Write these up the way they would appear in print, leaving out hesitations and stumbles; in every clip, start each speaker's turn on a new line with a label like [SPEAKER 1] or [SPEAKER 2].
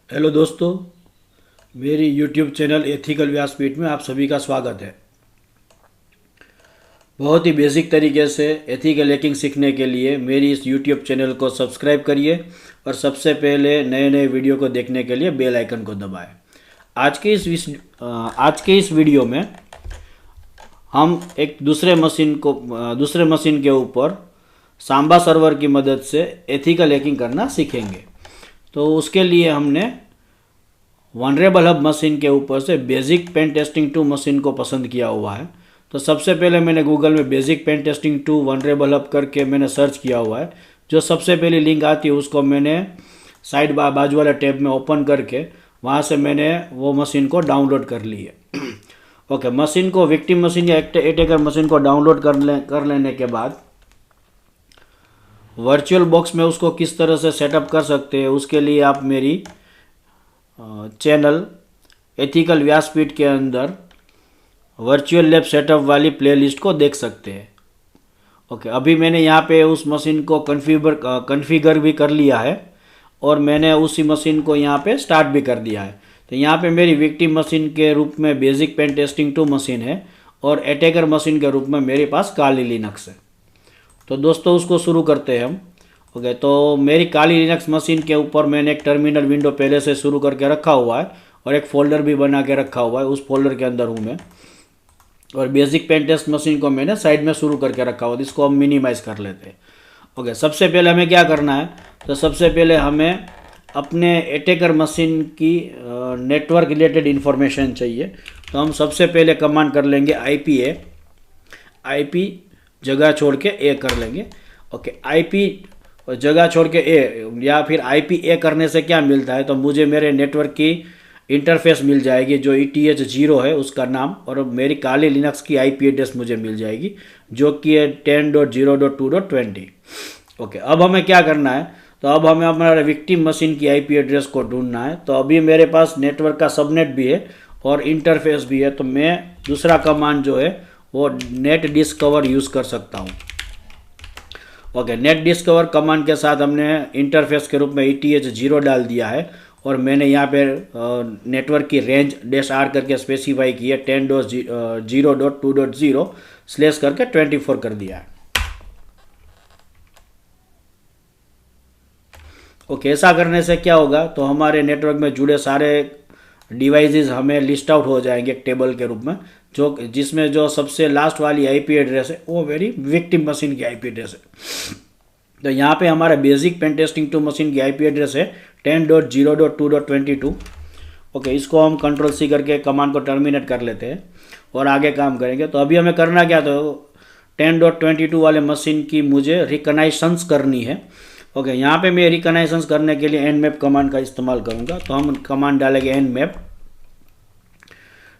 [SPEAKER 1] Hello दोस्तों, मेरी YouTube channel ethical व्यासपीठ में आप सभी का स्वागत है। बहुत ही बेसिक तरीके से एथिकल हैकिंग सीखने के लिए मेरी इस यूट्यूब चैनल को सब्सक्राइब करिए और सबसे पहले नए नए वीडियो को देखने के लिए बेल आइकन को दबाएं। आज के इस वीडियो में हम एक दूसरे मशीन के ऊपर सांबा सर्वर की मदद से एथिकल हैकिंग करना सीखेंगे। तो उसके लिए हमने वनरेबल हब मशीन के ऊपर से बेसिक पेन टेस्टिंग 2 मशीन को पसंद किया हुआ है। तो सबसे पहले मैंने गूगल में basic pen testing 2 vulnerable hub करके मैंने सर्च किया हुआ है। जो सबसे पहली लिंक आती है उसको मैंने बाजू वाले टैब में ओपन करके वहाँ से मैंने वो मशीन को डाउनलोड कर ली है। ओके, मशीन को विक्टिम मशीन या अटैकर मशीन को डाउनलोड कर लेने के बाद वर्चुअल बॉक्स में उसको किस तरह से सेटअप कर सकते हैं उसके लिए आप मेरी चैनल एथिकल व्यासपीठ के अंदर वर्चुअल लैब सेटअप वाली प्लेलिस्ट को देख सकते हैं। ओके, अभी मैंने यहाँ पे उस मशीन को कन्फिगर भी कर लिया है और मैंने उसी मशीन को यहाँ पे स्टार्ट भी कर दिया है। तो यहाँ पे मेरी विक्टिम मशीन के रूप में बेसिक पेन टेस्टिंग 2 मशीन है और अटैकर मशीन के रूप में मेरे पास काली लिनक्स है। तो दोस्तों उसको शुरू करते हैं हम। ओके, तो मेरी काली लिनक्स मशीन के ऊपर मैंने एक टर्मिनल विंडो पहले से शुरू करके रखा हुआ है और एक फ़ोल्डर भी बना के रखा हुआ है। उस फोल्डर के अंदर हूँ मैं और बेसिक पेन टेस्ट मशीन को मैंने साइड में शुरू करके रखा हुआ है। इसको हम मिनिमाइज़ कर लेते हैं। ओके, सबसे पहले हमें क्या करना है, तो सबसे पहले हमें अपने अटैकर मशीन की नेटवर्क रिलेटेड इन्फॉर्मेशन चाहिए। तो हम सबसे पहले कमांड कर लेंगे आईपी जगह छोड़ के ए कर लेंगे। ओके, आईपी और जगह छोड़ के ए या फिर आईपी ए करने से क्या मिलता है, तो मुझे मेरे नेटवर्क की इंटरफेस मिल जाएगी जो ETH0 है उसका नाम, और मेरी काली लिनक्स की आईपी एड्रेस मुझे मिल जाएगी जो कि है 10.0.2.20। ओके, अब हमें क्या करना है, तो अब हमें हमारे विक्टिम मशीन की आईपी एड्रेस को ढूंढना है। तो अभी मेरे पास नेटवर्क का सबनेट भी है और इंटरफेस भी है, तो मैं दूसरा कमांड जो है वो नेट डिस्कवर यूज़ कर सकता हूँ। ओके, नेट डिस्कवर कमांड के साथ हमने इंटरफेस के रूप में ETH0 डाल दिया है और मैंने यहाँ पे नेटवर्क की रेंज -R करके स्पेसिफाई की है 10.0.2.0 स्लैश करके 24 कर दिया है। ओके, ऐसा करने से क्या होगा, तो हमारे नेटवर्क में जुड़े सारे डिवाइसेस हमें लिस्ट आउट हो जाएंगे एक टेबल के रूप में, जो जिसमें जो सबसे लास्ट वाली आईपी एड्रेस है वो मेरी विक्टिम मशीन की आईपी एड्रेस है। तो यहाँ पे हमारा बेसिक पेन टेस्टिंग 2 मशीन की आईपी एड्रेस है 10.0.2.22। ओके, इसको हम Ctrl+C करके कमांड को टर्मिनेट कर लेते हैं और आगे काम करेंगे। तो अभी हमें करना क्या, तो 10.22 वाले मशीन की मुझे रिकनाइशंस करनी है। ओके, यहाँ पे मैं रिकनाइशंस करने के लिए nmap कमांड का इस्तेमाल करूँगा। तो हम कमांड डालेंगे nmap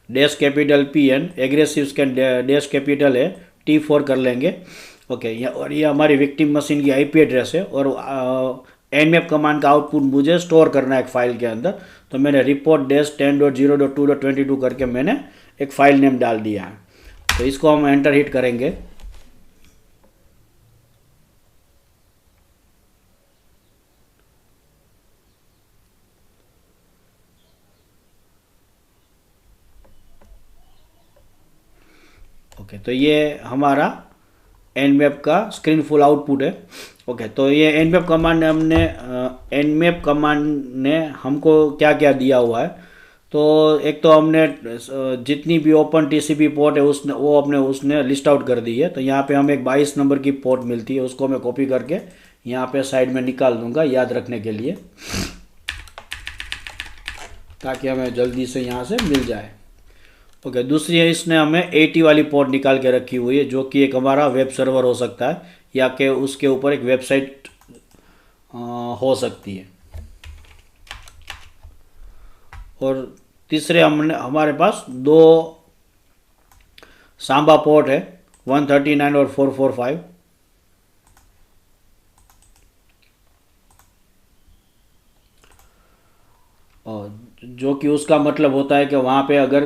[SPEAKER 1] -PN aggressive scan -capital है T4 कर लेंगे। ओके, और ये हमारी विक्टिम मशीन की आईपी एड्रेस है और nmap कमांड का आउटपुट मुझे स्टोर करना है एक फाइल के अंदर। तो मैंने report -10.0.2.22 करके मैंने एक फाइल नेम डाल दिया है। तो इसको हम एंटर हिट करेंगे। ओके, तो ये हमारा nmap का स्क्रीन फुल आउटपुट है। ओके, तो ये nmap कमांड ने हमको क्या क्या दिया हुआ है, तो एक तो हमने जितनी भी ओपन TCP पोर्ट है उसने लिस्ट आउट कर दी है। तो यहाँ पे हमें एक 22 नंबर की पोर्ट मिलती है, उसको मैं कॉपी करके यहाँ पे साइड में निकाल दूंगा याद रखने के लिए, ताकि हमें जल्दी से यहाँ से मिल जाए। ओके, दूसरी है इसने हमें 80 वाली पोर्ट निकाल के रखी हुई है जो कि एक हमारा वेब सर्वर हो सकता है या कि उसके ऊपर एक वेबसाइट हो सकती है। और तीसरे हमारे पास दो सांबा पोर्ट है 139 और 445। और जो कि उसका मतलब होता है कि वहाँ पे अगर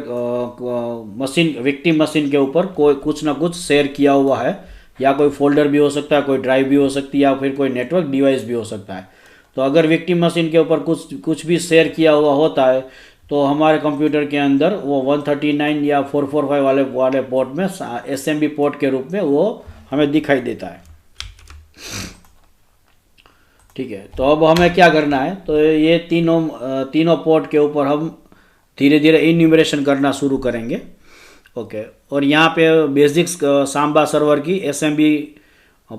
[SPEAKER 1] विक्टिम मशीन के ऊपर कोई कुछ ना कुछ शेयर किया हुआ है, या कोई फोल्डर भी हो सकता है, कोई ड्राइव भी हो सकती है, या फिर कोई नेटवर्क डिवाइस भी हो सकता है। तो अगर विक्टिम मशीन के ऊपर कुछ कुछ भी शेयर किया हुआ होता है तो हमारे कंप्यूटर के अंदर वो 139 या 445 वाले पोर्ट में एसएमबी पोर्ट के रूप में वो हमें दिखाई देता है। ठीक है, तो अब हमें क्या करना है, तो ये तीनों पोर्ट के ऊपर हम धीरे धीरे इन्यूमरेशन करना शुरू करेंगे। ओके, और यहाँ पे बेसिक्स सांबा सर्वर की एसएमबी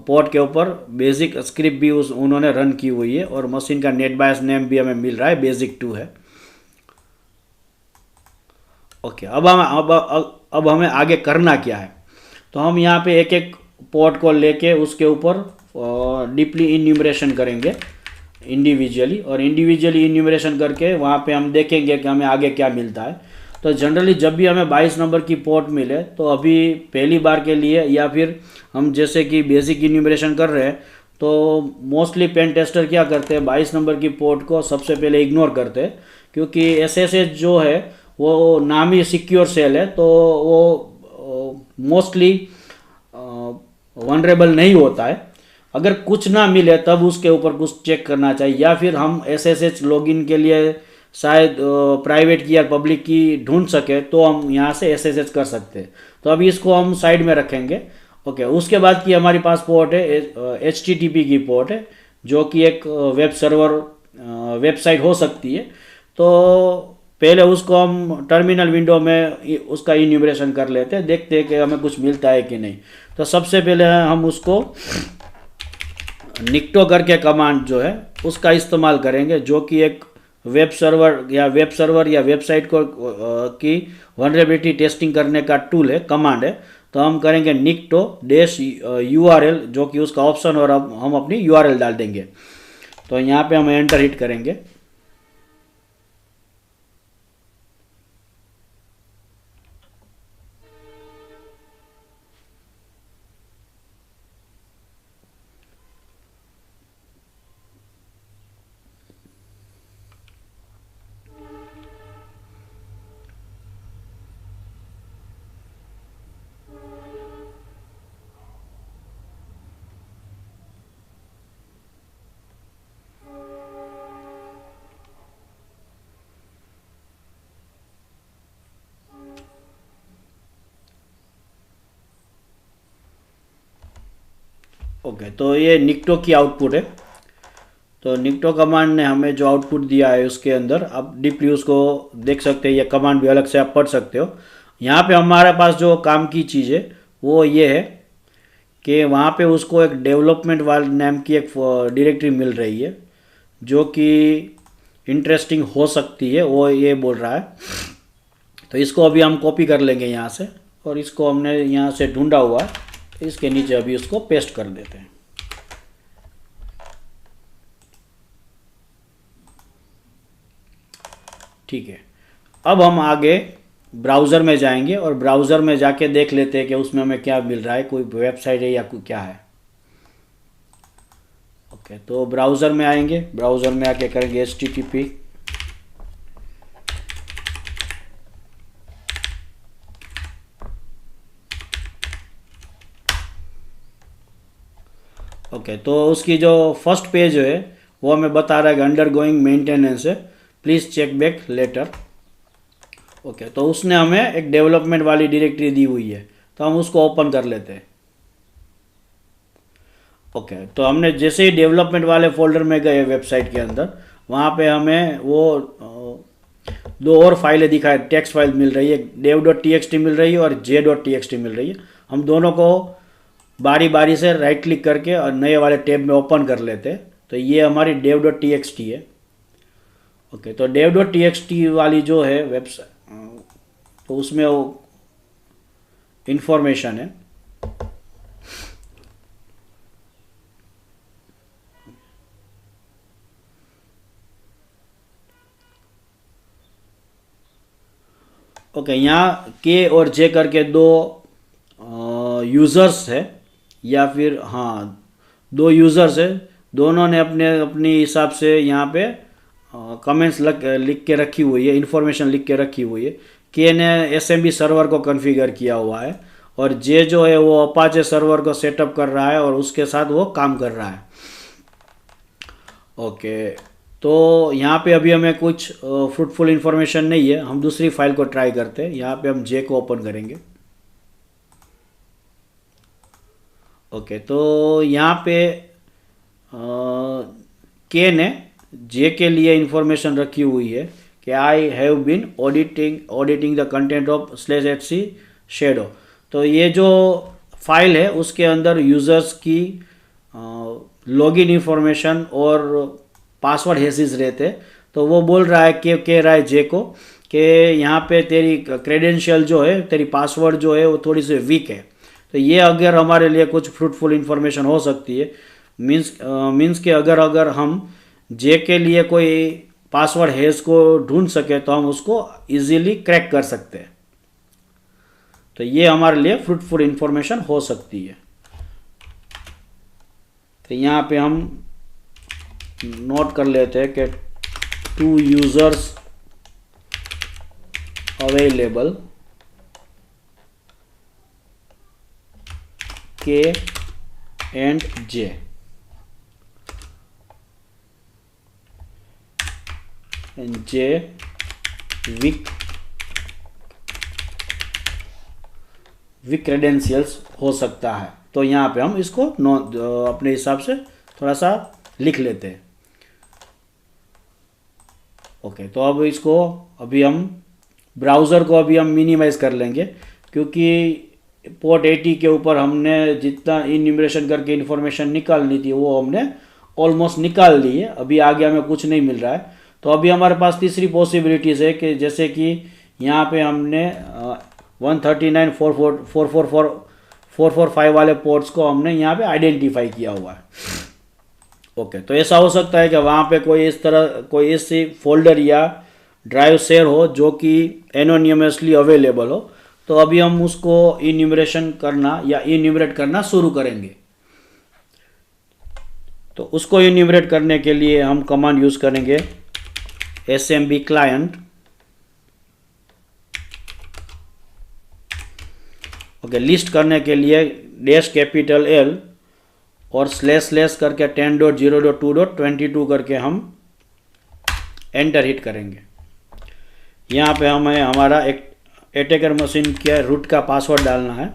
[SPEAKER 1] पोर्ट के ऊपर बेसिक स्क्रिप्ट भी उन्होंने रन की हुई है और मशीन का नेट बायस नेम भी हमें मिल रहा है, बेसिक 2 है। ओके, अब हमें आगे करना क्या है, तो हम यहाँ पे एक एक पोर्ट को लेके उसके ऊपर डीपली इन्यूमरेशन करेंगे इंडिविजुअली, और इंडिविजुअली इन्यूमरेशन करके वहाँ पे हम देखेंगे कि हमें आगे क्या मिलता है। तो जनरली जब भी हमें 22 नंबर की पोर्ट मिले तो अभी पहली बार के लिए, या फिर हम जैसे कि बेसिक इन्यूमरेशन कर रहे हैं, तो मोस्टली पेन टेस्टर क्या करते हैं, 22 नंबर की पोर्ट को सबसे पहले इग्नोर करते हैं, क्योंकि एसएसएच जो है वो नाम ही सिक्योर सेल है, तो वो मोस्टली वनरेबल नहीं होता है। अगर कुछ ना मिले तब उसके ऊपर कुछ चेक करना चाहिए, या फिर हम एसएसएच लॉगिन के लिए शायद प्राइवेट की या पब्लिक की ढूंढ सके तो हम यहाँ से एसएसएच कर सकते हैं। तो अभी इसको हम साइड में रखेंगे। ओके, उसके बाद की हमारे पास पोर्ट है एचटीटीपी की पोर्ट है, जो कि एक वेब सर्वर वेबसाइट हो सकती है। तो पहले उसको हम टर्मिनल विंडो में उसका इन्यूमरेशन कर लेते हैं, देखते हैं कि हमें कुछ मिलता है कि नहीं। तो सबसे पहले हम उसको निक्टो करके कमांड जो है उसका इस्तेमाल करेंगे, जो कि एक वेब सर्वर या वेबसाइट को की वनरेबिलिटी टेस्टिंग करने का टूल है, कमांड है। तो हम करेंगे निक्टो -URL, जो कि उसका ऑप्शन, और अब हम अपनी URL डाल देंगे। तो यहाँ पे हम एंटर हिट करेंगे। ओके, तो ये निक्टो की आउटपुट है। तो निक्टो कमांड ने हमें जो आउटपुट दिया है उसके अंदर आप डीपली उसको देख सकते हैं, ये कमांड भी अलग से आप पढ़ सकते हो। यहाँ पे हमारे पास जो काम की चीज़ है वो ये है कि वहाँ पे उसको एक डेवलपमेंट वाले नाम की एक डायरेक्टरी मिल रही है, जो कि इंटरेस्टिंग हो सकती है, वो ये बोल रहा है। तो इसको अभी हम कॉपी कर लेंगे यहाँ से, और इसको हमने यहाँ से ढूंढा हुआ है, इसके नीचे अभी उसको पेस्ट कर देते हैं। ठीक है, अब हम आगे ब्राउज़र में जाएंगे और ब्राउज़र में जाके देख लेते हैं कि उसमें हमें क्या मिल रहा है, कोई वेबसाइट है या कोई क्या है। ओके, तो ब्राउज़र में आएंगे, ब्राउज़र में आके करेंगे HTTP। ओके, तो उसकी जो फर्स्ट पेज है वो हमें बता रहा है कि अंडर गोइंग मेंटेनेंस है, please check back later. Okay, तो उसने हमें एक डेवलपमेंट वाली डायरेक्टरी दी हुई है, तो हम उसको ओपन कर लेते हैं। ओके, तो हमने जैसे ही डेवलपमेंट वाले फोल्डर में गए वेबसाइट के अंदर, वहाँ पे हमें वो दो और फाइलें दिखाए, टेक्स्ट फाइल मिल रही है, dev.txt मिल रही है और j.txt मिल रही है। हम दोनों को बारी बारी से राइट क्लिक करके और नए वाले टैब में ओपन कर लेते हैं। तो ये हमारी dev.txt है। ओके, तो dev.txt वाली जो है वेबसाइट, तो उसमें वो इंफॉर्मेशन है। ओके, यहाँ के और जे करके दो यूज़र्स है, या फिर हाँ दो यूज़र्स है, दोनों ने अपने अपनी हिसाब से यहाँ पे कमेंट्स लिख के रखी हुई है, इन्फॉर्मेशन लिख के रखी हुई है। के ने एसएमबी सर्वर को कॉन्फ़िगर किया हुआ है, और जे जो है वो अपाचे सर्वर को सेटअप कर रहा है और उसके साथ वो काम कर रहा है। ओके, तो यहाँ पे अभी हमें कुछ फ्रूटफुल इन्फॉर्मेशन नहीं है, हम दूसरी फाइल को ट्राई करते हैं। यहाँ पे हम जे को ओपन करेंगे। ओके, तो यहाँ पे के ने जे के लिए इंफॉर्मेशन रखी हुई है कि I have been auditing the content of /HC shadow. तो ये जो फाइल है उसके अंदर यूजर्स की लॉगिन इंफॉर्मेशन और पासवर्ड हैसेस रहते, तो वो बोल रहा है कि कह रहा है जे को कि यहाँ पे तेरी क्रेडेंशियल जो है, तेरी पासवर्ड जो है वो थोड़ी सी वीक है। तो ये अगर हमारे लिए कुछ फ्रूटफुल इन्फॉर्मेशन हो सकती है। मीन्स कि अगर हम जे के लिए कोई पासवर्ड हैश को ढूंढ सके तो हम उसको इजीली क्रैक कर सकते हैं। तो ये हमारे लिए फ्रूटफुल इन्फॉर्मेशन हो सकती है। तो यहाँ पे हम नोट कर लेते हैं कि 2 users available K and J. And J weak credentials हो सकता है। तो यहाँ पे हम इसको अपने हिसाब से थोड़ा सा लिख लेते हैं। ओके, तो अब इसको अभी हम ब्राउज़र को अभी हम मिनिमाइज कर लेंगे, क्योंकि पोर्ट 80 के ऊपर हमने जितना इन्यूमरेशन करके इन्फॉर्मेशन निकालनी थी वो हमने ऑलमोस्ट निकाल ली है। अभी आगे हमें कुछ नहीं मिल रहा है। तो अभी हमारे पास तीसरी पॉसिबिलिटीज़ है कि जैसे कि यहाँ पे हमने 139.445 वाले पोर्ट्स को हमने यहाँ पे आइडेंटिफाई किया हुआ है। ओके, तो ऐसा हो सकता है कि वहाँ पे कोई इस तरह कोई ऐसी फोल्डर या ड्राइव शेयर हो जो कि एनोनिमसली अवेलेबल हो। तो अभी हम उसको इन्यूमरेशन करना या इन्यूमरेट करना शुरू करेंगे। तो उसको इन्यूमरेट करने के लिए हम कमांड यूज़ करेंगे SMB client। ओके, लिस्ट करने के लिए -L और // करके 10.0.2.22 करके हम एंटर हिट करेंगे। यहाँ पे हमें हमारा एक अटैकर मशीन के रूट का पासवर्ड डालना है।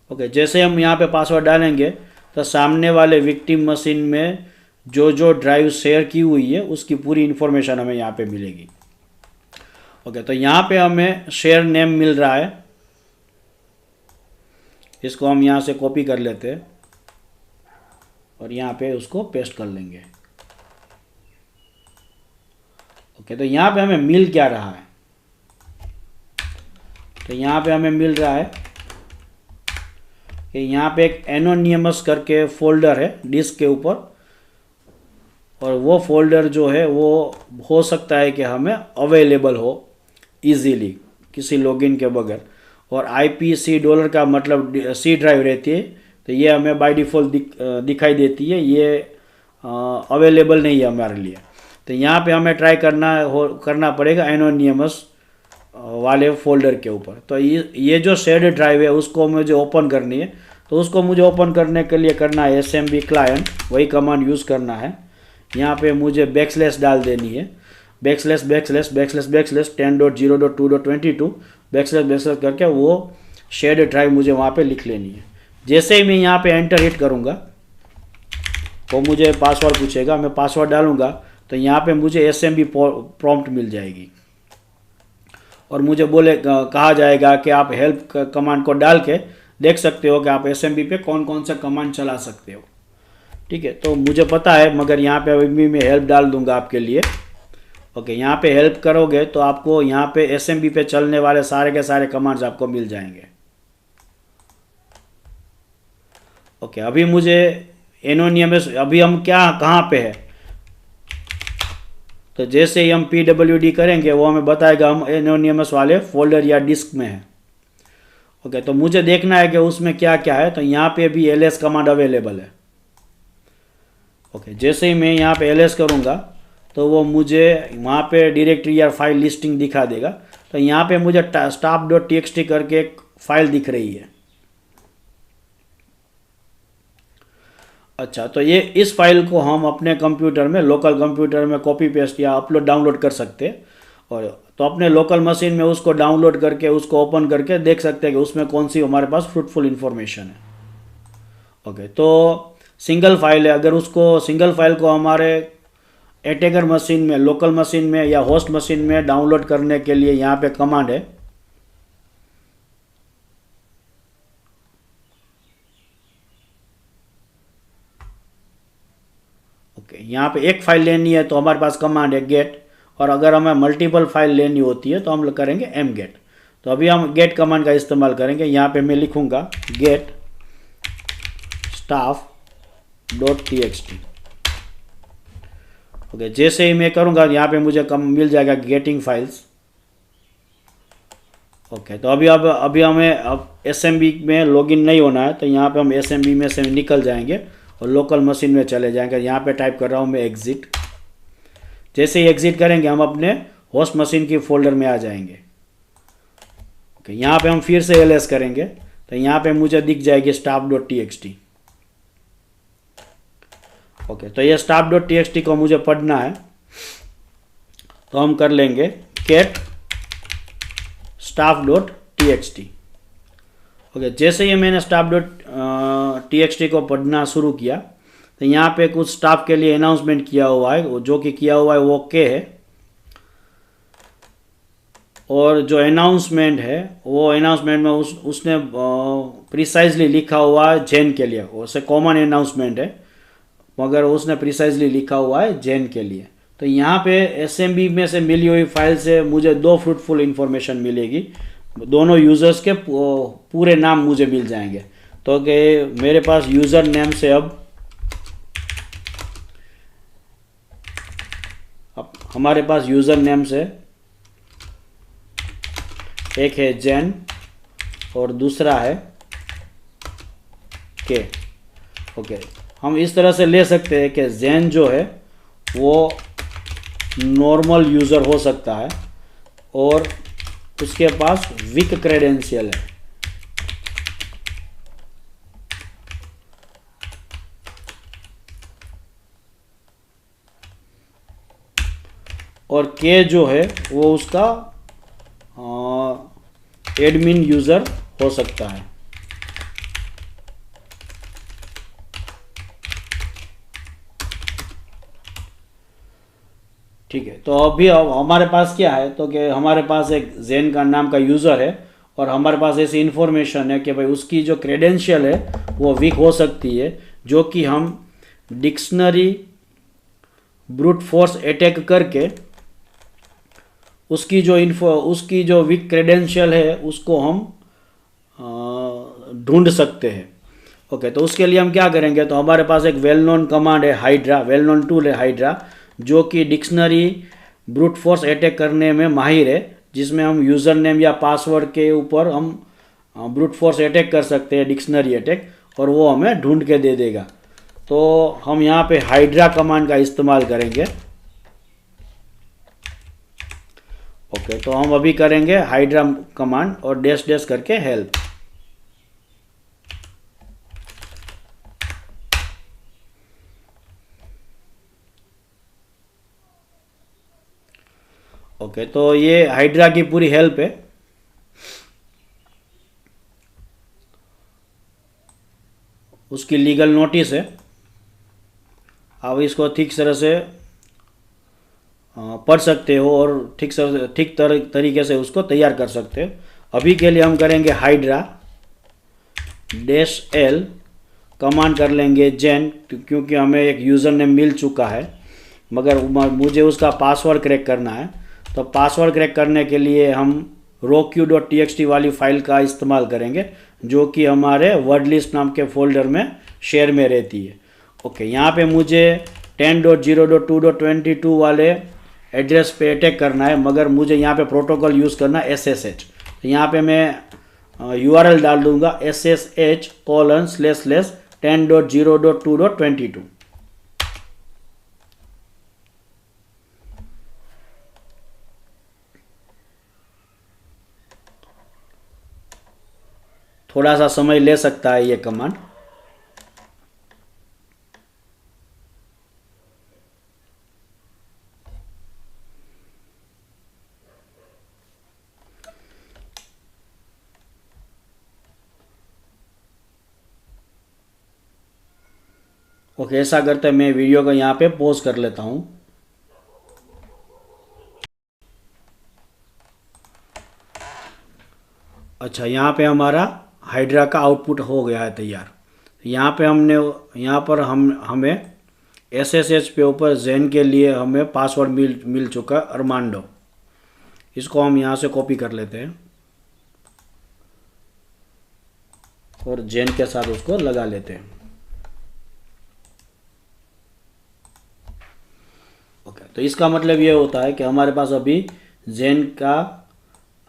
[SPEAKER 1] ओके, जैसे हम यहाँ पे पासवर्ड डालेंगे तो सामने वाले विक्टिम मशीन में जो ड्राइव शेयर की हुई है उसकी पूरी इन्फॉर्मेशन हमें यहाँ पे मिलेगी। ओके, तो यहाँ पे हमें शेयर नेम मिल रहा है, इसको हम यहाँ से कॉपी कर लेते हैं और यहाँ पे उसको पेस्ट कर लेंगे। ओके, तो यहाँ पे हमें मिल क्या रहा है? तो यहाँ पे हमें मिल रहा है कि यहाँ पे एक एनोनिमस करके फोल्डर है डिस्क के ऊपर, और वो फोल्डर जो है वो हो सकता है कि हमें अवेलेबल हो इजीली किसी लॉगिन के बगैर। और $IPC का मतलब C ड्राइव रहती है, तो ये हमें बाय डिफ़ॉल्ट दिखाई देती है, ये अवेलेबल नहीं है हमारे लिए। तो यहाँ पे हमें ट्राई करना पड़ेगा एनोनिमस वाले फोल्डर के ऊपर। तो ये जो शेयर्ड ड्राइव है उसको मुझे ओपन करनी है। तो उसको मुझे ओपन करने के लिए करना है SMB client, वही कमांड यूज़ करना है। यहाँ पे मुझे / डाल देनी है, / 10.0.2.22 करके वो शेयर्ड ड्राइव मुझे वहाँ पे लिख लेनी है। जैसे ही मैं यहाँ पे एंटर हिट करूँगा वो मुझे पासवर्ड पूछेगा, मैं पासवर्ड डालूँगा तो यहाँ पे मुझे SMB प्रॉम्प्ट मिल जाएगी और मुझे कहा जाएगा कि आप हेल्प कमांड को डाल के देख सकते हो कि आप SMB पे कौन कौन सा कमांड चला सकते हो। ठीक है, तो मुझे पता है, मगर यहाँ पे अभी मैं हेल्प डाल दूंगा आपके लिए। ओके, यहाँ पे हेल्प करोगे तो आपको यहाँ पे SMB पे चलने वाले सारे के सारे कमांड्स आपको मिल जाएंगे। ओके, अभी मुझे एनोनिमस, अभी हम कहाँ पे है, तो जैसे ही हम PWD करेंगे वो हमें बताएगा हम एनोनिमस वाले फोल्डर या डिस्क में है। ओके, तो मुझे देखना है कि उसमें क्या क्या है। तो यहाँ पे भी LS कमांड अवेलेबल है। ओके, जैसे ही मैं यहाँ पे LS करूँगा तो वो मुझे वहाँ पे डायरेक्टरी या फाइल लिस्टिंग दिखा देगा। तो यहाँ पे मुझे staff.txt करके एक फाइल दिख रही है। अच्छा, तो ये इस फाइल को हम अपने कंप्यूटर में, लोकल कंप्यूटर में कॉपी पेस्ट या अपलोड डाउनलोड कर सकते हैं। और तो अपने लोकल मशीन में उसको डाउनलोड करके, उसको ओपन करके देख सकते हैं कि उसमें कौन सी हमारे पास फ्रूटफुल इंफॉर्मेशन है। ओके, तो सिंगल फाइल है, अगर उसको सिंगल फाइल को हमारे अटैकर मशीन में, लोकल मशीन में या होस्ट मशीन में डाउनलोड करने के लिए यहाँ पे कमांड है। ओके, यहाँ पे एक फाइल लेनी है तो हमारे पास कमांड है गेट, और अगर हमें मल्टीपल फाइल लेनी होती है तो हम करेंगे एम गेट। तो अभी हम गेट कमांड का इस्तेमाल करेंगे। यहाँ पे मैं लिखूंगा get staff dot T X T. Okay, जैसे ही मैं करूँगा यहाँ पे मुझे मिल जाएगा गेटिंग फाइल्स। ओके, तो अभी हमें अब एसएमबी में लॉगिन नहीं होना है, तो यहाँ पे हम एसएमबी में से निकल जाएंगे और लोकल मशीन में चले जाएंगे। यहाँ पे टाइप कर रहा हूँ मैं एग्जिट। जैसे ही एग्जिट करेंगे हम अपने होस्ट मशीन की फोल्डर में आ जाएंगे। ओके, यहाँ पे हम फिर से एलएस करेंगे तो यहाँ पे मुझे दिख जाएगी staff dot T X T. Okay, तो ये staff dot T X T को मुझे पढ़ना है, तो हम कर लेंगे cat staff dot T X T. Okay, जैसे ही मैंने staff dot T X T को पढ़ना शुरू किया तो यहाँ पे कुछ स्टाफ के लिए अनाउंसमेंट किया हुआ है, जो कि किया हुआ है वो के है, और जो अनाउंसमेंट है वो अनाउंसमेंट में उसने प्रिसाइजली लिखा हुआ है जैन के लिए। उसे कॉमन अनाउंसमेंट है मगर उसने प्रिसाइजली लिखा हुआ है जैन के लिए। तो यहाँ पे एसएमबी में से मिली हुई फाइल से मुझे दो फ्रूटफुल इंफॉर्मेशन मिलेगी, दोनों यूज़र्स के पूरे नाम मुझे मिल जाएंगे। तो कि मेरे पास यूज़र नेम से अब हमारे पास यूज़र नेम से एक है जैन और दूसरा है के। ओके, हम इस तरह से ले सकते हैं कि जैन जो है वो नॉर्मल यूज़र हो सकता है और उसके पास वीक क्रेडेंशियल है। और के जो है वो उसका एडमिन यूज़र हो सकता है। ठीक है, तो अभी हमारे पास क्या है, तो कि हमारे पास एक जैन का नाम का यूज़र है और हमारे पास ऐसी इन्फॉर्मेशन है कि भाई उसकी जो क्रेडेंशियल है वो वीक हो सकती है, जो कि हम डिक्शनरी ब्रूट फोर्स अटैक करके उसकी जो वीक क्रेडेंशियल है उसको हम ढूंढ सकते हैं। ओके, तो उसके लिए हम क्या करेंगे, तो हमारे पास एक वेल नोन कमांड है हाइड्रा, वेल नोन टूल है हाइड्रा, जो कि डिक्शनरी ब्रूट फोर्स अटैक करने में माहिर है, जिसमें हम यूज़र नेम या पासवर्ड के ऊपर हम ब्रूट फोर्स अटैक कर सकते हैं, डिक्शनरी अटैक, और वो हमें ढूंढ के दे देगा। तो हम यहाँ पे हाइड्रा कमांड का इस्तेमाल करेंगे। ओके, तो हम अभी करेंगे हाइड्रा कमांड और डैश डैश करके हेल्प। ओके, तो ये हाइड्रा की पूरी हेल्प है। उसकी लीगल नोटिस है, आप इसको ठीक तरह से पढ़ सकते हो और ठीक तरीके से उसको तैयार कर सकते हो। अभी के लिए हम करेंगे हाइड्रा डैश एल कमांड कर लेंगे जैन, क्योंकि हमें एक यूज़र नेम मिल चुका है मगर मुझे उसका पासवर्ड क्रैक करना है। तो पासवर्ड क्रैक करने के लिए हम roq.txt वाली फाइल का इस्तेमाल करेंगे, जो कि हमारे वर्ड लिस्ट नाम के फोल्डर में शेयर में रहती है। ओके, यहाँ पे मुझे 10.0.2.22 वाले एड्रेस पे अटैक करना है, मगर मुझे यहाँ पे प्रोटोकॉल यूज़ करना है SSH। तो यहाँ पे मैं URL डाल दूंगा SSH://10.0.2.22। थोड़ा सा समय ले सकता है ये कमांड। ओके, ऐसा करते मैं वीडियो को यहाँ पे पॉज कर लेता हूँ। अच्छा, यहाँ पे हमारा हाइड्रा का आउटपुट हो गया है तैयार। यहाँ पे यहाँ पर हमें SSH पे ऊपर जेन के लिए हमें पासवर्ड मिल चुका है, अरमांडो। इसको हम यहाँ से कॉपी कर लेते हैं और जेन के साथ उसको लगा लेते हैं। ओके, तो इसका मतलब ये होता है कि हमारे पास अभी जेन का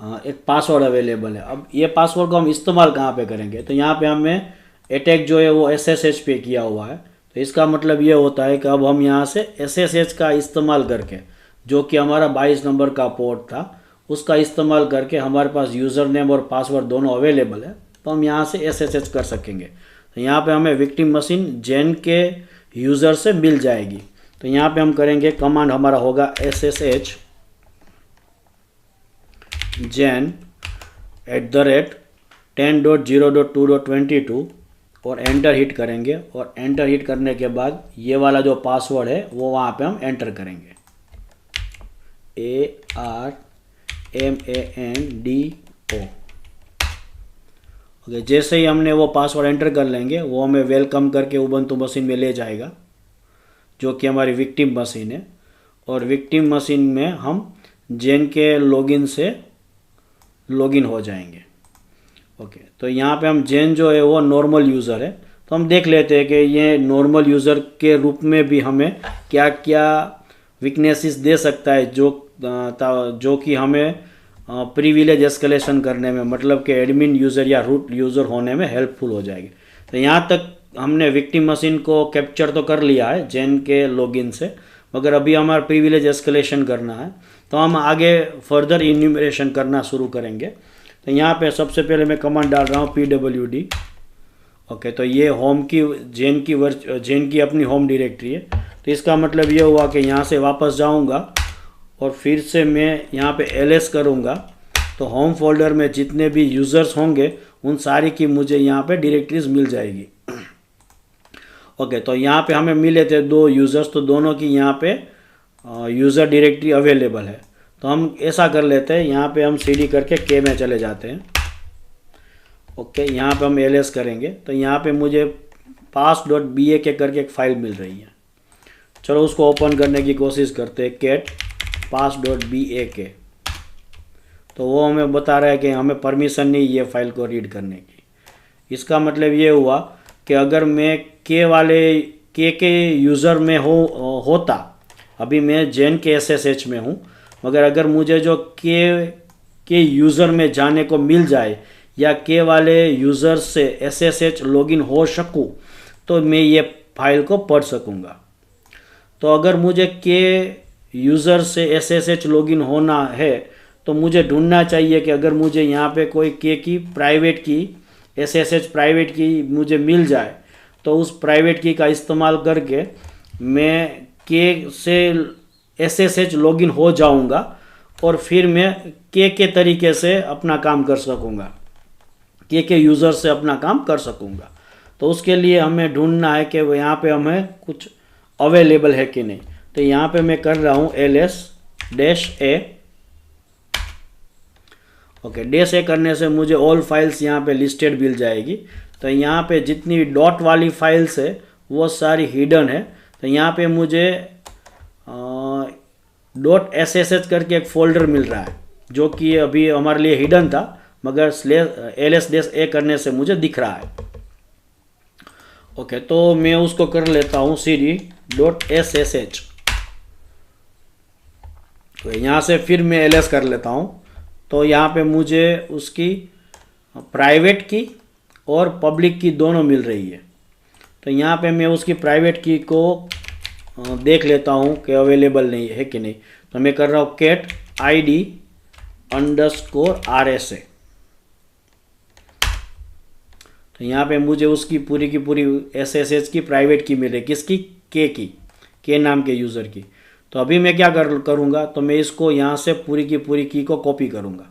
[SPEAKER 1] एक पासवर्ड अवेलेबल है। अब ये पासवर्ड को हम इस्तेमाल कहाँ पे करेंगे? तो यहाँ पे हमें अटैक जो है वो SSH पे किया हुआ है। तो इसका मतलब ये होता है कि अब हम यहाँ से SSH का इस्तेमाल करके, जो कि हमारा 22 नंबर का पोर्ट था, उसका इस्तेमाल करके हमारे पास यूज़र नेम और पासवर्ड दोनों अवेलेबल है, तो हम यहाँ से SSH कर सकेंगे। तो यहाँ पे हमें विक्टिम मशीन जेन के यूज़र से मिल जाएगी। तो यहाँ पे हम करेंगे, कमांड हमारा होगा SSH जेन @10.0.2.22 और एंटर हिट करेंगे। और एंटर हिट करने के बाद ये वाला जो पासवर्ड है वो वहाँ पे हम एंटर करेंगे, ARMANDO। ओके, जैसे ही हमने वो पासवर्ड एंटर कर लेंगे, वो हमें वेलकम करके उबंटू मशीन में ले जाएगा, जो कि हमारी विक्टिम मशीन है। और विक्टिम मशीन में हम जेन के लॉगिन से लॉगिन हो जाएंगे। ओके, तो यहाँ पे हम जेन जो है वो नॉर्मल यूज़र है, तो हम देख लेते हैं कि ये नॉर्मल यूज़र के रूप में भी हमें क्या क्या वीकनेसेस दे सकता है, जो कि हमें प्रिविलेज एस्केलेशन करने में, मतलब कि एडमिन यूज़र या रूट यूज़र होने में हेल्पफुल हो जाएगी। तो यहाँ तक हमने विक्टिम मशीन को कैप्चर तो कर लिया है जेन के लॉगिन से, मगर अभी हमारा प्रिविलेज एस्केलेशन करना है, तो हम आगे फर्दर इन्यूमरेशन करना शुरू करेंगे। तो यहाँ पे सबसे पहले मैं कमांड डाल रहा हूँ PWD। ओके, तो ये होम की जेन की अपनी होम डायरेक्टरी है। तो इसका मतलब ये हुआ कि यहाँ से वापस जाऊँगा और फिर से मैं यहाँ पे LS करूँगा, तो होम फोल्डर में जितने भी यूज़र्स होंगे उन सारी की मुझे यहाँ पे डायरेक्टरीज मिल जाएगी। ओके, तो यहाँ पे हमें मिले थे 2 यूज़र्स, तो दोनों की यहाँ पे यूज़र डायरेक्टरी अवेलेबल है। तो हम ऐसा कर लेते हैं, यहाँ पे हम CD करके K में चले जाते हैं। ओके, यहाँ पे हम LS करेंगे, तो यहाँ पे मुझे pass.bak करके एक फ़ाइल मिल रही है। चलो उसको ओपन करने की कोशिश करते हैं, cat pass.bak। तो वो हमें बता रहा है कि हमें परमिशन नहीं ये फ़ाइल को रीड करने की। इसका मतलब ये हुआ कि अगर मैं के यूज़र में होता, अभी मैं जेन के SSH में हूँ, मगर अगर मुझे जो के यूज़र में जाने को मिल जाए या के वाले यूज़र से SSH लॉगिन हो सकूँ, तो मैं ये फाइल को पढ़ सकूँगा। तो अगर मुझे के यूज़र से SSH लॉगिन होना है, तो मुझे ढूंढना चाहिए कि अगर मुझे यहाँ पे कोई के की प्राइवेट की, SSH प्राइवेट की मुझे मिल जाए, तो उस प्राइवेट की का इस्तेमाल करके मैं के से SSH लॉगिन हो जाऊंगा और फिर मैं के तरीके से अपना काम कर सकूंगा, के यूज़र से अपना काम कर सकूंगा। तो उसके लिए हमें ढूंढना है कि यहाँ पे हमें कुछ अवेलेबल है कि नहीं। तो यहाँ पे मैं कर रहा हूँ LS-A। ओके, -A करने से मुझे ऑल फाइल्स यहाँ पे लिस्टेड मिल जाएगी। तो यहाँ पे जितनी डॉट वाली फाइल्स है वो सारी हिडन है। तो यहाँ पे मुझे .ssh करके एक फ़ोल्डर मिल रहा है, जो कि अभी हमारे लिए हिडन था, मगर /LS-A करने से मुझे दिख रहा है। ओके, तो मैं उसको कर लेता हूँ CD.ssh। तो यहाँ से फिर मैं LS कर लेता हूँ। तो यहाँ पे मुझे उसकी प्राइवेट की और पब्लिक की दोनों मिल रही है। तो यहाँ पे मैं उसकी प्राइवेट की को देख लेता हूँ कि अवेलेबल नहीं है कि नहीं। तो मैं कर रहा हूँ cat ID_RSA। तो यहाँ पे मुझे उसकी पूरी की पूरी SSH की प्राइवेट की मिल रही है, किसकी? के नाम के यूज़र की। तो अभी मैं क्या करूँगा, तो मैं इसको यहाँ से पूरी की पूरी की को कॉपी करूँगा।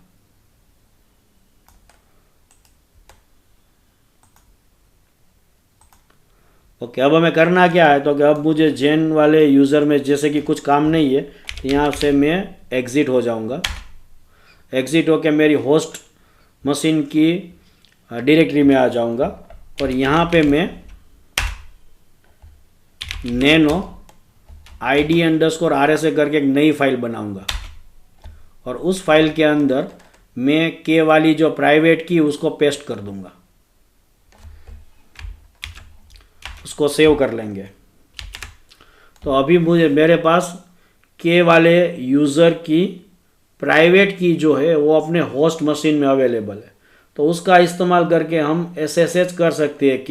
[SPEAKER 1] ओके, अब हमें करना क्या है, तो कि अब मुझे जेन वाले यूज़र में जैसे कि कुछ काम नहीं है, तो यहाँ से मैं एग्ज़िट हो जाऊँगा। एग्ज़िट होकर मेरी होस्ट मशीन की डायरेक्टरी में आ जाऊँगा और यहाँ पे मैं नैनो ID_RSA करके एक नई फाइल बनाऊँगा और उस फाइल के अंदर मैं के वाली जो प्राइवेट की उसको पेस्ट कर दूँगा, उसको सेव कर लेंगे। तो अभी मुझे मेरे पास के वाले यूज़र की प्राइवेट की जो है वो अपने होस्ट मशीन में अवेलेबल है, तो उसका इस्तेमाल करके हम SSH कर सकते हैं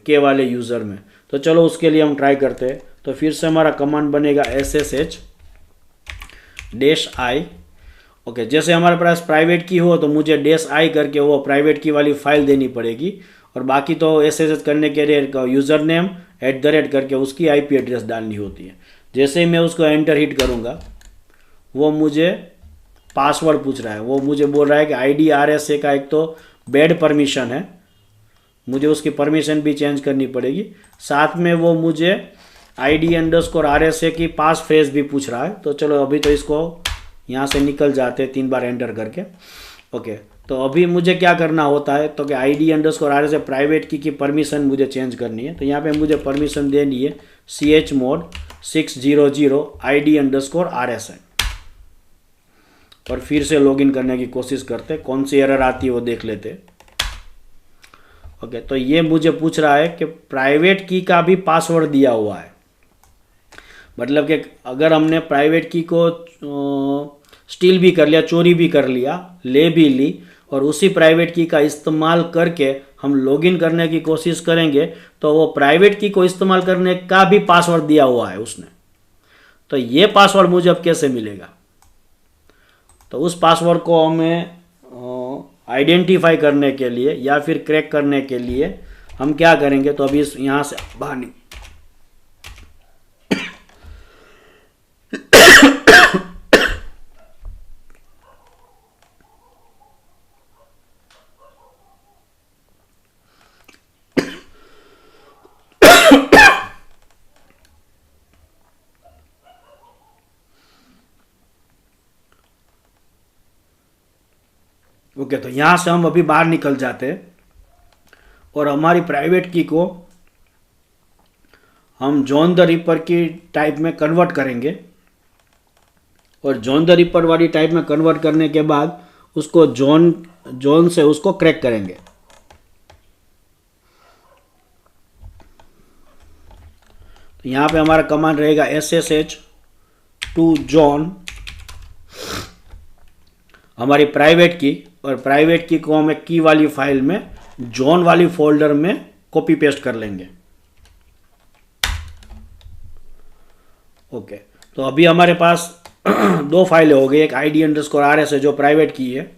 [SPEAKER 1] के वाले यूज़र में। तो चलो उसके लिए हम ट्राई करते हैं। तो फिर से हमारा कमांड बनेगा SSH-I। ओके, जैसे हमारे पास प्राइवेट की हो तो मुझे -I करके वो प्राइवेट की वाली फाइल देनी पड़ेगी और बाकी तो SSH करने के लिए यूज़र नेम @ करके उसकी IP एड्रेस डालनी होती है। जैसे ही मैं उसको एंटर हिट करूँगा वो मुझे पासवर्ड पूछ रहा है, वो मुझे बोल रहा है कि ID_RSA का एक तो बैड परमिशन है, मुझे उसकी परमिशन भी चेंज करनी पड़ेगी। साथ में वो मुझे ID_RSA की पास फ्रेज भी पूछ रहा है। तो चलो अभी तो इसको यहाँ से निकल जाते हैं 3 बार एंटर करके। ओके, तो अभी मुझे क्या करना होता है, तो कि ID_RSA प्राइवेट की परमिशन मुझे चेंज करनी है। तो यहाँ पे मुझे परमिशन देनी है chmod 600 ID_RSA और फिर से लॉगिन करने की कोशिश करते, कौन सी एरर आती है वो देख लेते। ओके, तो ये मुझे पूछ रहा है कि प्राइवेट की का भी पासवर्ड दिया हुआ है, मतलब कि अगर हमने प्राइवेट की को स्टील भी कर लिया, चोरी भी कर लिया, ले भी ली और उसी प्राइवेट की का इस्तेमाल करके हम लॉगिन करने की कोशिश करेंगे तो वो प्राइवेट की को इस्तेमाल करने का भी पासवर्ड दिया हुआ है उसने। तो ये पासवर्ड मुझे अब कैसे मिलेगा, तो उस पासवर्ड को हमें आइडेंटिफाई करने के लिए या फिर क्रैक करने के लिए हम क्या करेंगे, तो अभी यहाँ से बाहर नहीं ओके, तो यहाँ से हम अभी बाहर निकल जाते हैं और हमारी प्राइवेट की को हम जॉन द रिपर की टाइप में कन्वर्ट करेंगे और जॉन द रिपर वाली टाइप में कन्वर्ट करने के बाद उसको जॉन से उसको क्रैक करेंगे। तो यहाँ पे हमारा कमांड रहेगा SSH to जॉन हमारी प्राइवेट की, और प्राइवेट की को हम की वाली फाइल में जॉन वाली फोल्डर में कॉपी पेस्ट कर लेंगे। ओके, तो अभी हमारे पास 2 फाइलें हो गई, एक ID_RSA जो प्राइवेट की है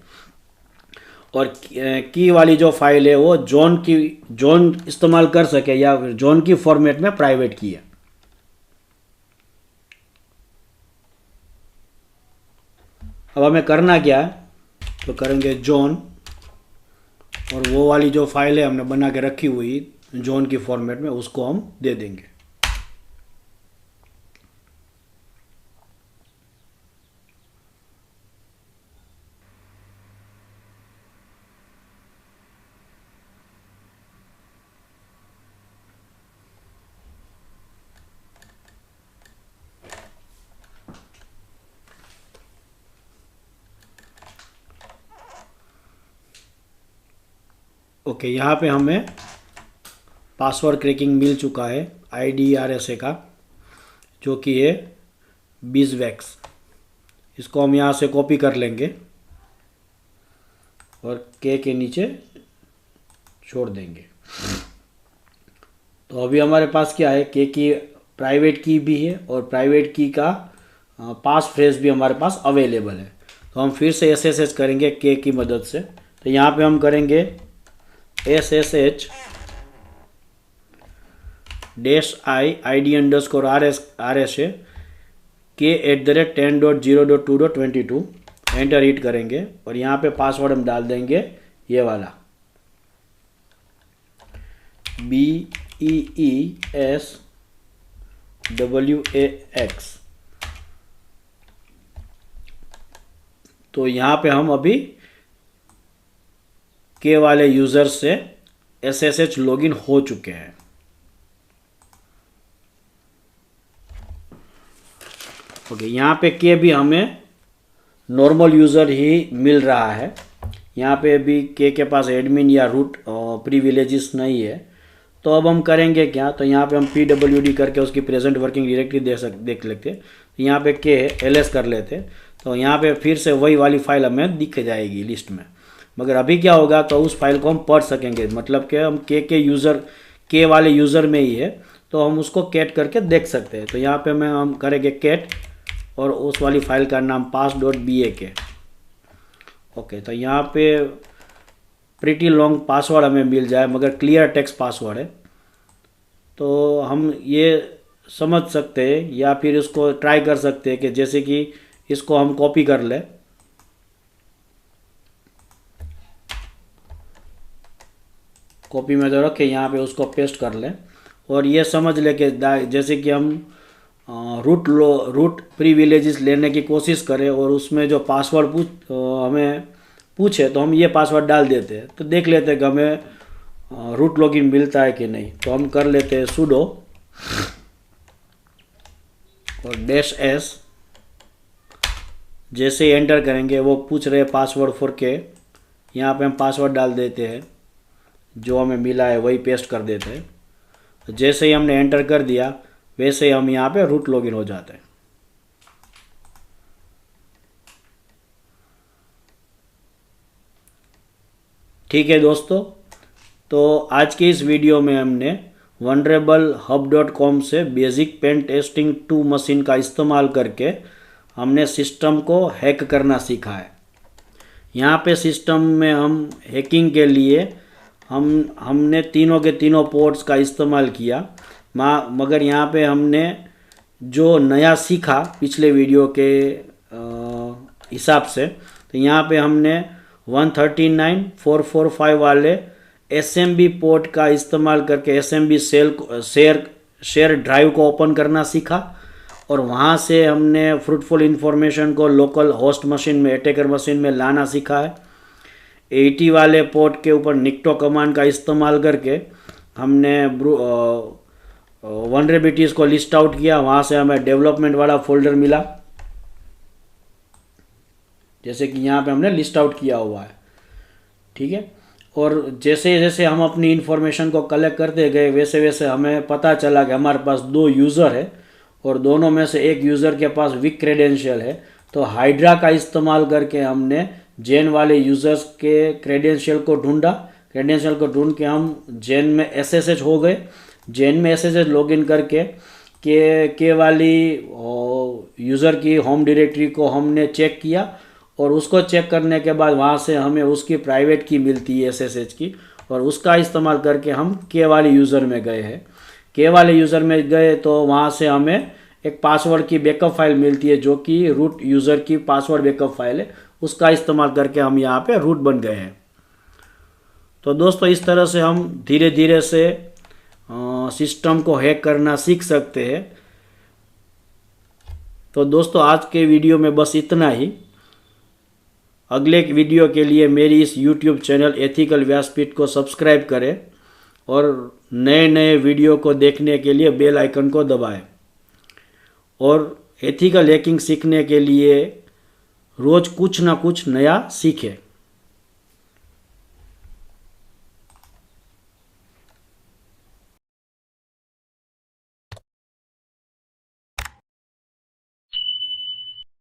[SPEAKER 1] और की वाली जो फाइल है वो जॉन इस्तेमाल कर सके या फिर जॉन की फॉर्मेट में प्राइवेट की है। अब हमें करना क्या है, तो करेंगे जॉन और वो वाली जो फाइल है हमने बना के रखी हुई जॉन की फॉर्मेट में उसको हम दे देंगे। ओके, यहाँ पे हमें पासवर्ड क्रैकिंग मिल चुका है ID_RSA का, जो कि है बीजवैक्स। इसको हम यहाँ से कॉपी कर लेंगे और के नीचे छोड़ देंगे। तो अभी हमारे पास क्या है, के की प्राइवेट की भी है और प्राइवेट की का पास फ्रेज भी हमारे पास अवेलेबल है। तो हम फिर से SSH करेंगे के की मदद से। तो यहाँ पे हम करेंगे SSH -I ID_RSA के @10.0.2.22 एंटर हिट करेंगे और यहाँ पे पासवर्ड हम डाल देंगे ये वाला EESWAX। तो यहाँ पे हम अभी के वाले यूज़र से SSH लॉगिन हो चुके हैं। ओके, यहाँ पे के भी हमें नॉर्मल यूज़र ही मिल रहा है। यहाँ पे भी के पास एडमिन या रूट प्रिविलेजेस नहीं है। तो अब हम करेंगे क्या, तो यहाँ पे हम PWD करके उसकी प्रेजेंट वर्किंग डायरेक्टरी देख लेते। तो यहाँ पे के LS कर लेते, तो यहाँ पे फिर से वही वाली फाइल हमें दिख जाएगी लिस्ट में। मगर अभी क्या होगा, तो उस फाइल को हम पढ़ सकेंगे, मतलब कि हम के यूज़र के वाले यूज़र में ही है, तो हम उसको कैट करके देख सकते हैं। तो यहाँ पे हम करेंगे कैट और उस वाली फाइल का नाम pass.bak। ओके, तो यहाँ पे प्रीटी लॉन्ग पासवर्ड हमें मिल जाए, मगर क्लियर टेक्स्ट पासवर्ड है। तो हम ये समझ सकते हैं या फिर इसको ट्राई कर सकते हैं कि जैसे कि इसको हम कॉपी कर ले, कॉपी में जो रखे यहाँ पे उसको पेस्ट कर लें और ये समझ ले कि जैसे कि हम रूट प्रिविलेजेस लेने की कोशिश करें और उसमें जो पासवर्ड हमें पूछे तो हम ये पासवर्ड डाल देते हैं, तो देख लेते हैं कि हमें रूट लॉगिन मिलता है कि नहीं। तो हम कर लेते हैं sudo और -s। जैसे ही एंटर करेंगे वो पूछ रहे पासवर्ड फॉर के, यहाँ पे हम पासवर्ड डाल देते हैं, जो हमें मिला है वही पेस्ट कर देते हैं। जैसे ही हमने एंटर कर दिया वैसे ही हम यहाँ पे रूट लॉगिन हो जाते हैं। ठीक है दोस्तों, तो आज के इस वीडियो में हमने vulnerable-hub.com से बेसिक पेन टेस्टिंग 2 मशीन का इस्तेमाल करके हमने सिस्टम को हैक करना सीखा है। यहाँ पे सिस्टम में हम हैकिंग के लिए हमने तीनों के तीनों पोर्ट्स का इस्तेमाल किया, मगर यहाँ पे हमने जो नया सीखा पिछले वीडियो के हिसाब से, तो यहाँ पे हमने 139.445 वाले SMB पोर्ट का इस्तेमाल करके SMB शेयर ड्राइव को ओपन करना सीखा और वहाँ से हमने फ्रूटफुल इन्फॉर्मेशन को लोकल होस्ट मशीन में, अटैकर मशीन में लाना सीखा है। 80 वाले पोर्ट के ऊपर निक्टो कमांड का इस्तेमाल करके हमने वनरेबिलिटीज़ को लिस्ट आउट किया, वहाँ से हमें डेवलपमेंट वाला फोल्डर मिला, जैसे कि यहाँ पे हमने लिस्ट आउट किया हुआ है। ठीक है, और जैसे जैसे हम अपनी इन्फॉर्मेशन को कलेक्ट करते गए वैसे वैसे हमें पता चला कि हमारे पास 2 यूज़र है और दोनों में से एक यूज़र के पास वीक क्रेडेंशियल है। तो हाइड्रा का इस्तेमाल करके हमने जेन वाले यूज़र्स के क्रेडेंशियल को ढूंढ के हम जेन में SSH हो गए। जेन में SSH लॉगिन करके के वाली यूज़र की होम डायरेक्टरी को हमने चेक किया और उसको चेक करने के बाद वहाँ से हमें उसकी प्राइवेट की मिलती है SSH की, और उसका इस्तेमाल करके हम के वाले यूज़र में गए हैं। के वाले यूज़र में गए तो वहाँ से हमें एक पासवर्ड की बैकअप फाइल मिलती है जो कि रूट यूज़र की पासवर्ड बैकअप फाइल है, उसका इस्तेमाल करके हम यहाँ पे रूट बन गए हैं। तो दोस्तों इस तरह से हम धीरे धीरे से सिस्टम को हैक करना सीख सकते हैं। तो दोस्तों आज के वीडियो में बस इतना ही। अगले वीडियो के लिए मेरी इस YouTube चैनल एथिकल व्यासपीठ को सब्सक्राइब करें और नए नए वीडियो को देखने के लिए बेल आइकन को दबाएं और एथिकल हैकिंग सीखने के लिए रोज़ कुछ ना कुछ नया सीखें।